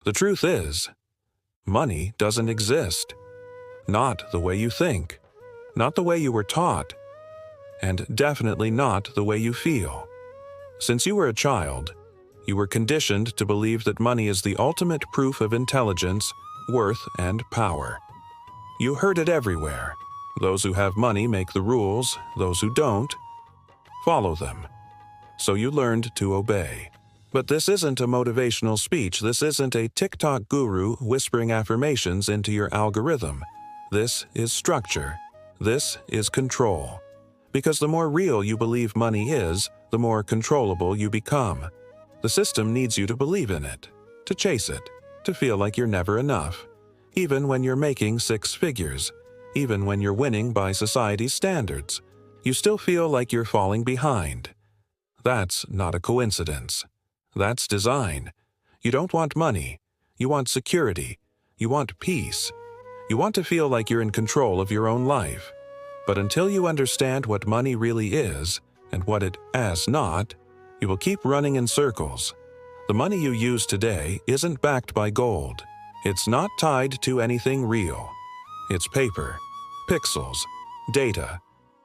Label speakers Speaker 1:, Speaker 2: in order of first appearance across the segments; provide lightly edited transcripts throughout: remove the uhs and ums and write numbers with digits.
Speaker 1: The truth is, money doesn't exist. Not the way you think, not the way you were taught, and definitely not the way you feel. Since you were a child, you were conditioned to believe that money is the ultimate proof of intelligence, worth, and power. You heard it everywhere. Those who have money make the rules, those who don't, follow them. So you learned to obey. But this isn't a motivational speech. This isn't a TikTok guru whispering affirmations into your algorithm. This is structure. This is control. Because the more real you believe money is, the more controllable you become. The system needs you to believe in it, to chase it, to feel like you're never enough, even when you're making six figures, even when you're winning by society's standards. You still feel like you're falling behind. That's not a coincidence. That's design. You don't want money. You want security. You want peace. You want to feel like you're in control of your own life. But until you understand what money really is and what it is not, you will keep running in circles. The money you use today isn't backed by gold. It's not tied to anything real. It's paper, pixels, data.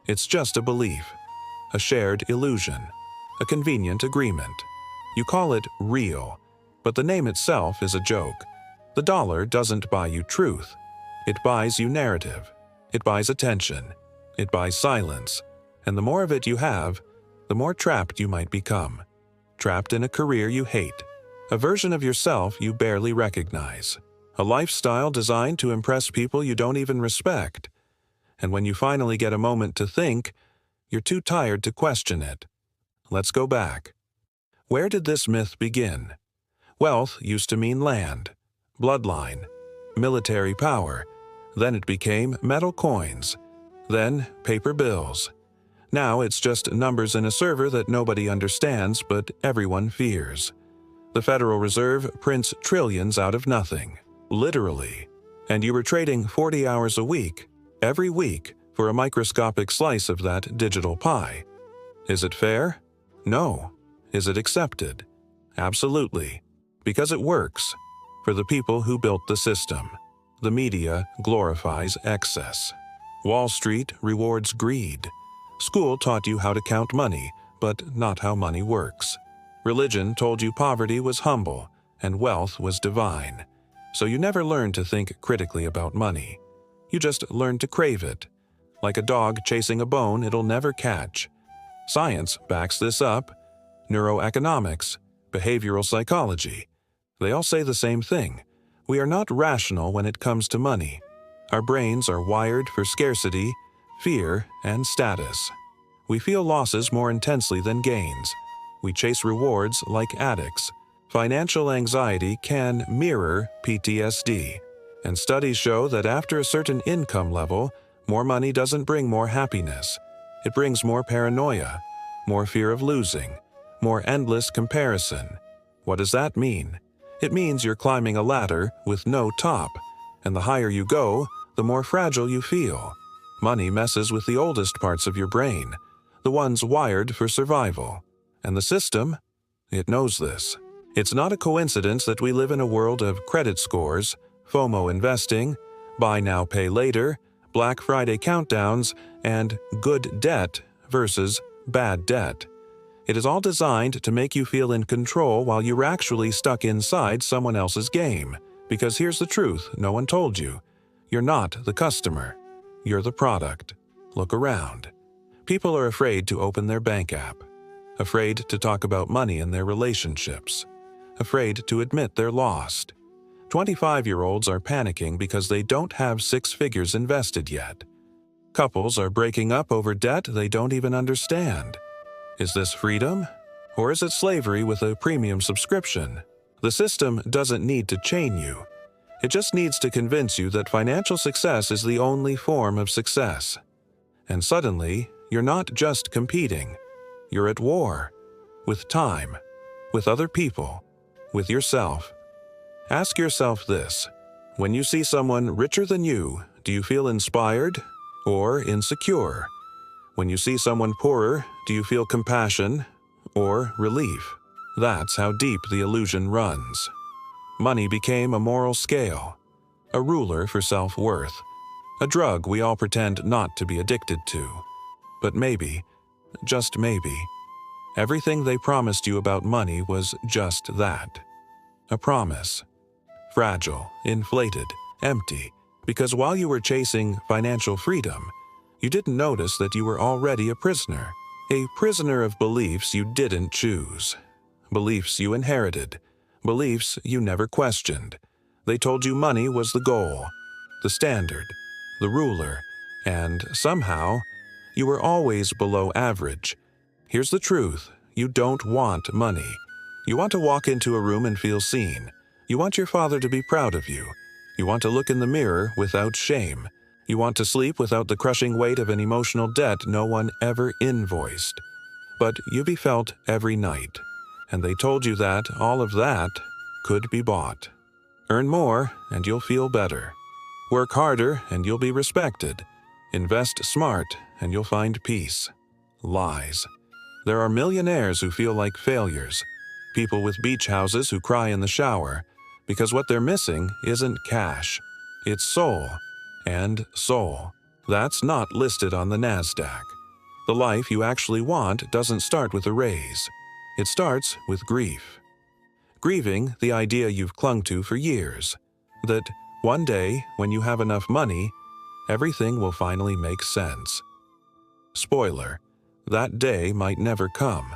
Speaker 1: It's just a belief, a shared illusion, a convenient agreement. You call it real, but the name itself is a joke. The dollar doesn't buy you truth. It buys you narrative. It buys attention. It buys silence. And the more of it you have, the more trapped you might become. Trapped in a career you hate, a version of yourself you barely recognize, a lifestyle designed to impress people you don't even respect. And when you finally get a moment to think, you're too tired to question it. Let's go back. Where did this myth begin? Wealth used to mean land, bloodline, military power. Then it became metal coins. Then paper bills. Now it's just numbers in a server that nobody understands but everyone fears. The Federal Reserve prints trillions out of nothing, literally. And you were trading 40 hours a week, every week, for a microscopic slice of that digital pie. Is it fair? No. Is it accepted? Absolutely. Because it works. For the people who built the system. The media glorifies excess. Wall Street rewards greed. School taught you how to count money, but not how money works. Religion told you poverty was humble and wealth was divine. So you never learned to think critically about money. You just learned to crave it. Like a dog chasing a bone it'll never catch. Science backs this up. Neuroeconomics, behavioral psychology. They all say the same thing. We are not rational when it comes to money. Our brains are wired for scarcity, fear, and status. We feel losses more intensely than gains. We chase rewards like addicts. Financial anxiety can mirror PTSD, and studies show that after a certain income level, more money doesn't bring more happiness. It brings more paranoia, more fear of losing, more endless comparison. What does that mean? It means you're climbing a ladder with no top, and the higher you go, the more fragile you feel. Money messes with the oldest parts of your brain, the ones wired for survival. And the system? It knows this. It's not a coincidence that we live in a world of credit scores, FOMO investing, buy now, pay later, Black Friday countdowns, and good debt versus bad debt. It is all designed to make you feel in control while you're actually stuck inside someone else's game. Because here's the truth no one told you. You're not the customer. You're the product. Look around. People are afraid to open their bank app. Afraid to talk about money in their relationships. Afraid to admit they're lost. 25-year-olds are panicking because they don't have six figures invested yet. Couples are breaking up over debt they don't even understand. Is this freedom? Or is it slavery with a premium subscription? The system doesn't need to chain you. It just needs to convince you that financial success is the only form of success. And suddenly, you're not just competing. You're at war. With time. With other people. With yourself. Ask yourself this. When you see someone richer than you, do you feel inspired or insecure? When you see someone poorer, do you feel compassion or relief? That's how deep the illusion runs. Money became a moral scale, a ruler for self-worth, a drug we all pretend not to be addicted to. But maybe, just maybe, everything they promised you about money was just that. A promise. Fragile, inflated, empty, because while you were chasing financial freedom, you didn't notice that you were already a prisoner of beliefs you didn't choose, beliefs you inherited, beliefs you never questioned. They told you money was the goal, the standard, the ruler, and somehow, you were always below average. Here's the truth: you don't want money. You want to walk into a room and feel seen. You want your father to be proud of you. You want to look in the mirror without shame. You want to sleep without the crushing weight of an emotional debt no one ever invoiced. But you be felt every night, and they told you that all of that could be bought. Earn more and you'll feel better. Work harder and you'll be respected. Invest smart and you'll find peace. Lies. There are millionaires who feel like failures. People with beach houses who cry in the shower, because what they're missing isn't cash. It's soul. And soul. That's not listed on the NASDAQ. The life you actually want doesn't start with a raise. It starts with grief. Grieving the idea you've clung to for years, that one day, when you have enough money, everything will finally make sense. Spoiler, that day might never come,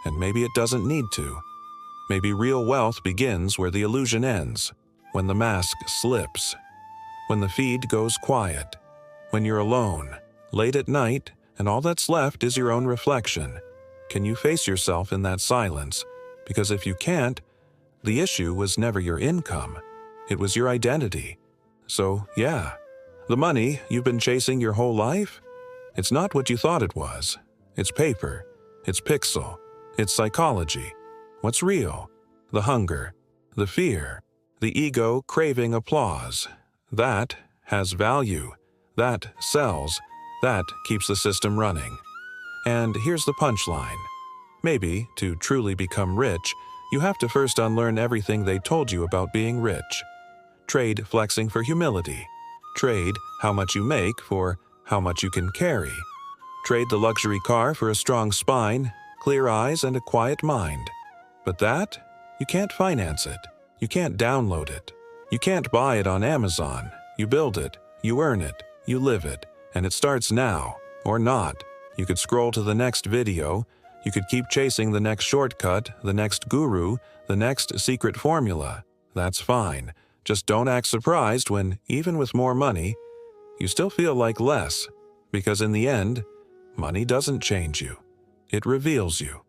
Speaker 1: and maybe it doesn't need to. Maybe real wealth begins where the illusion ends, when the mask slips, when the feed goes quiet, when you're alone, late at night, and all that's left is your own reflection. Can you face yourself in that silence? Because if you can't, the issue was never your income. It was your identity. So, yeah, the money you've been chasing your whole life? It's not what you thought it was. It's paper. It's pixel. It's psychology. What's real? The hunger. The fear. The ego craving applause. That has value. That sells. That keeps the system running. And here's the punchline. Maybe, to truly become rich, you have to first unlearn everything they told you about being rich. Trade flexing for humility. Trade how much you make for how much you can carry. Trade the luxury car for a strong spine, clear eyes, and a quiet mind. But that, you can't finance it. You can't download it. You can't buy it on Amazon. You build it. You earn it. You live it. And it starts now, or not. You could scroll to the next video. You could keep chasing the next shortcut, the next guru, the next secret formula. That's fine. Just don't act surprised when, even with more money, you still feel like less. Because in the end, money doesn't change you. It reveals you.